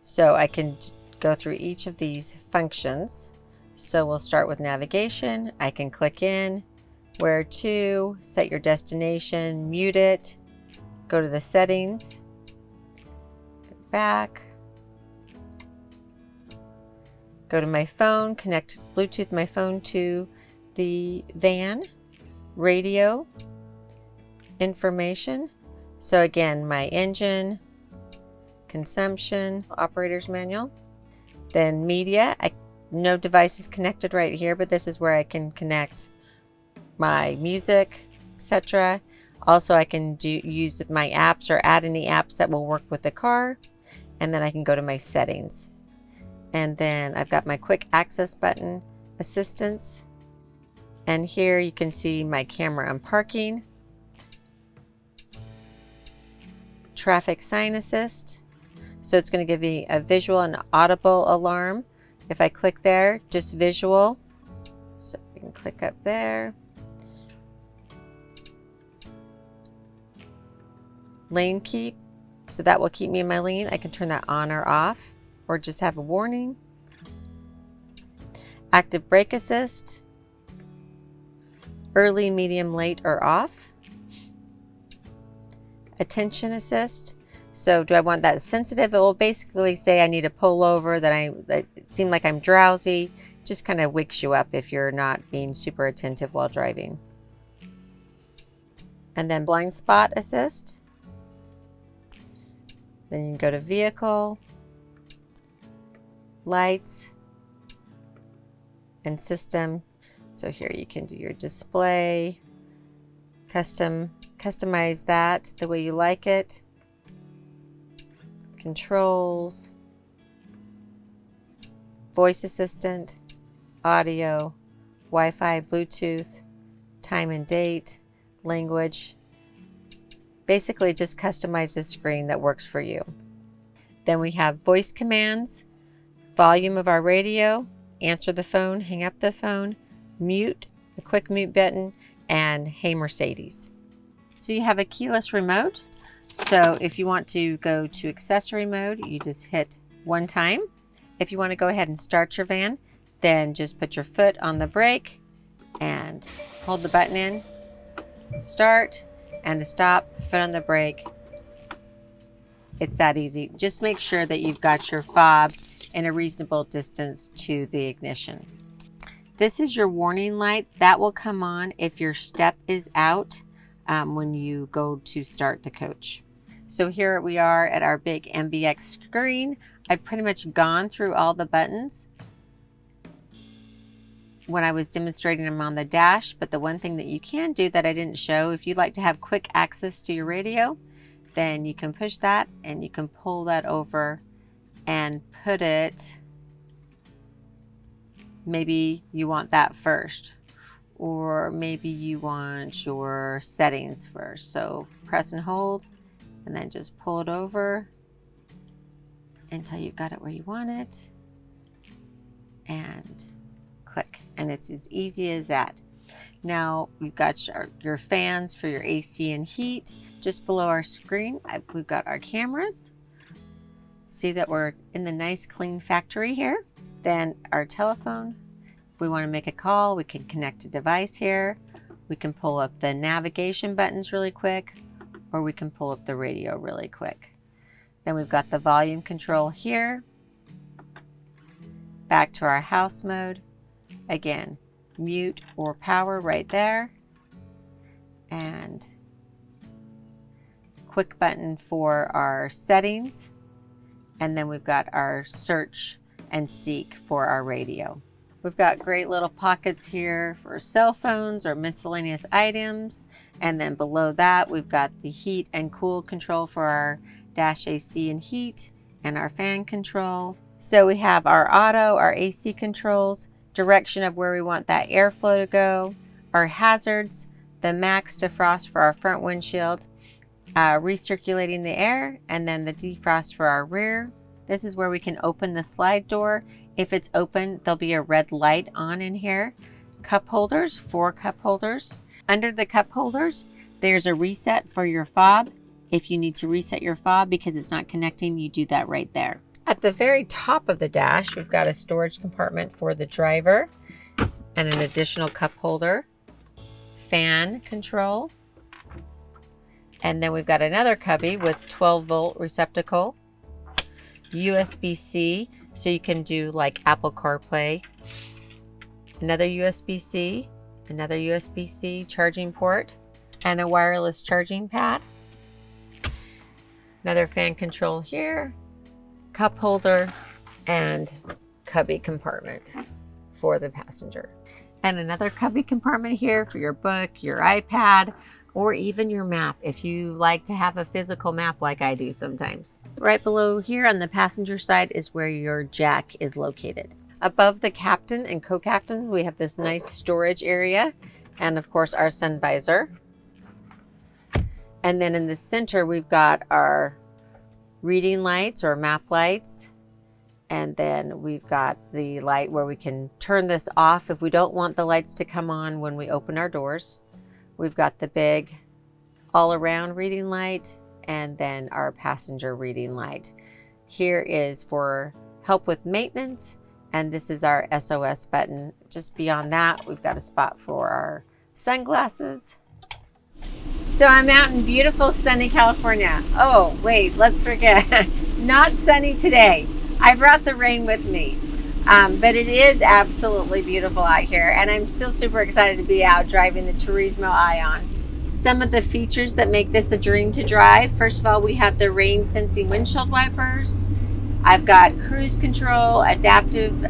So I can go through each of these functions. So we'll start with navigation. I can click in, where to, set your destination, mute it, go to the settings, go back, go to my phone, connect Bluetooth my phone to the van, radio, information. So again, my engine, consumption, operator's manual, then media. No devices connected right here, but this is where I can connect my music, etc. Also, I can use my apps or add any apps that will work with the car. And then I can go to my settings. And then I've got my quick access button, assistance. And here you can see my camera and parking, traffic sign assist. So it's going to give me a visual and audible alarm. If I click there, just visual. So I can click up there. Lane keep. So that will keep me in my lane. I can turn that on or off, or just have a warning. Active brake assist. Early, medium, late, or off. Attention assist. So do I want that sensitive? It will basically say I need to pull over, that it seems like I'm drowsy. Just kind of wakes you up if you're not being super attentive while driving. And then blind spot assist. Then you can go to vehicle, lights, and system. So here you can do your display, customize that the way you like it. Controls, voice assistant, audio, Wi-Fi, Bluetooth, time and date, language. Basically just customize the screen that works for you. Then we have voice commands, volume of our radio, answer the phone, hang up the phone, mute, a quick mute button, and hey Mercedes. So you have a keyless remote. So if you want to go to accessory mode, you just hit one time. If you want to go ahead and start your van, then just put your foot on the brake and hold the button in, start, and to stop, foot on the brake. It's that easy. Just make sure that you've got your fob in a reasonable distance to the ignition. This is your warning light. That will come on if your step is out when you go to start the coach. So here we are at our big MBX screen. I've pretty much gone through all the buttons when I was demonstrating them on the dash, but the one thing that you can do that I didn't show, if you'd like to have quick access to your radio, then you can push that and you can pull that over and put it, maybe you want that first, or maybe you want your settings first. So press and hold, and then just pull it over until you've got it where you want it, and click. And it's as easy as that. Now we've got your fans for your AC and heat. Just below our screen, we've got our cameras. See that we're in the nice clean factory here. Then our telephone. If we want to make a call, we can connect a device here. We can pull up the navigation buttons really quick, or we can pull up the radio really quick. Then we've got the volume control here. Back to our house mode. Again, mute or power right there. And quick button for our settings. And then we've got our search and seek for our radio. We've got great little pockets here for cell phones or miscellaneous items. And then below that, we've got the heat and cool control for our dash AC and heat, and our fan control. So we have our auto, our AC controls, direction of where we want that airflow to go, our hazards, the max defrost for our front windshield, recirculating the air, and then the defrost for our rear. This is where we can open the slide door If it's open, there'll be a red light on in here. Cup holders, 4 cup holders. Under the cup holders, there's a reset for your fob. If you need to reset your fob because it's not connecting, you do that right there. At the very top of the dash, we've got a storage compartment for the driver and an additional cup holder, fan control. And then we've got another cubby with 12-volt receptacle, USB-C, so you can do like Apple CarPlay, another USB-C, another USB-C charging port, and a wireless charging pad. Another fan control here, cup holder, and cubby compartment for the passenger. And another cubby compartment here for your book, your iPad, or even your map if you like to have a physical map like I do sometimes. Right below here on the passenger side is where your jack is located. Above the captain and co-captain, we have this nice storage area and of course our sun visor. And then in the center, we've got our reading lights or map lights. And then we've got the light where we can turn this off if we don't want the lights to come on when we open our doors. We've got the big all-around reading light and then our passenger reading light. Here is for help with maintenance, and this is our SOS button. Just beyond that, we've got a spot for our sunglasses. So I'm out in beautiful sunny California. Oh, wait, let's forget. Not sunny today. I brought the rain with me. But it is absolutely beautiful out here, and I'm still super excited to be out driving the Turismo-ion. Some of the features that make this a dream to drive: first of all, we have the rain sensing windshield wipers. I've got cruise control, adaptive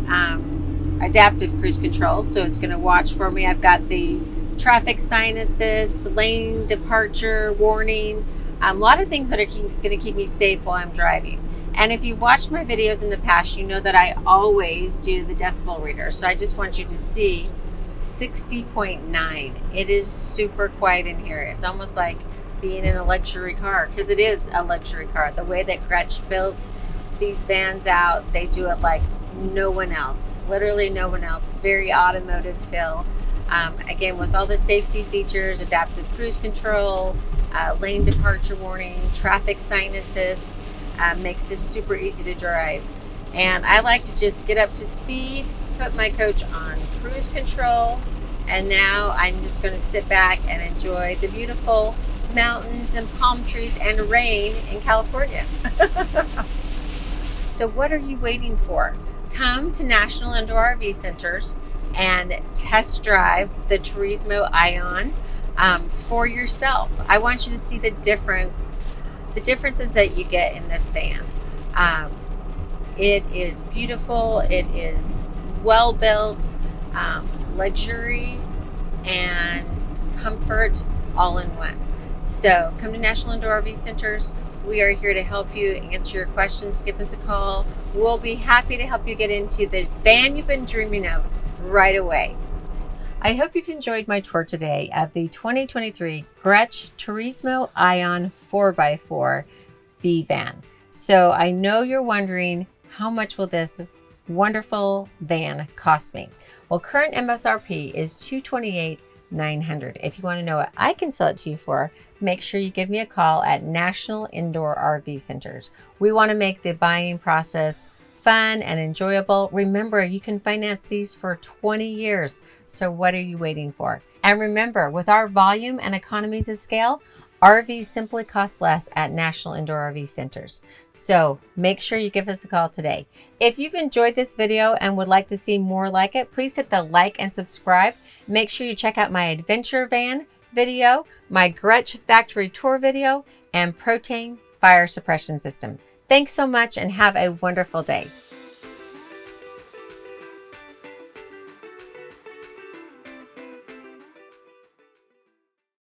cruise control, so it's going to watch for me. I've got the traffic sign assist, lane departure warning, a lot of things that are going to keep me safe while I'm driving. And if you've watched my videos in the past, you know that I always do the decibel reader. So I just want you to see 60.9. It is super quiet in here. It's almost like being in a luxury car, because it is a luxury car. The way that Grech built these vans out, they do it like no one else. Literally no one else. Very automotive feel. Again, with all the safety features, adaptive cruise control, lane departure warning, traffic sign assist, makes this super easy to drive. And I like to just get up to speed, put my coach on cruise control, and now I'm just going to sit back and enjoy the beautiful mountains and palm trees and rain in California. So what are you waiting for? Come to National Indoor RV Centers and test drive the Turismo-ion for yourself. I want you to see the differences that you get in this van. It is beautiful, it is well built, luxury and comfort all in one. So come to National Indoor RV Centers. We are here to help you, answer your questions, give us a call. We'll be happy to help you get into the van you've been dreaming of right away. I hope you've enjoyed my tour today of the 2023 Grech Turismo-ion 4x4 B van. So I know you're wondering, how much will this wonderful van cost me? Well, current MSRP is $228,900. If you want to know what I can sell it to you for, make sure you give me a call at National Indoor RV Centers. We want to make the buying process fun and enjoyable. Remember, you can finance these for 20 years. So what are you waiting for? And remember, with our volume and economies of scale, RVs simply cost less at National Indoor RV Centers. So make sure you give us a call today. If you've enjoyed this video and would like to see more like it, please hit the like and subscribe. Make sure you check out my adventure van video, my Grech factory tour video, and propane fire suppression system. Thanks so much and have a wonderful day.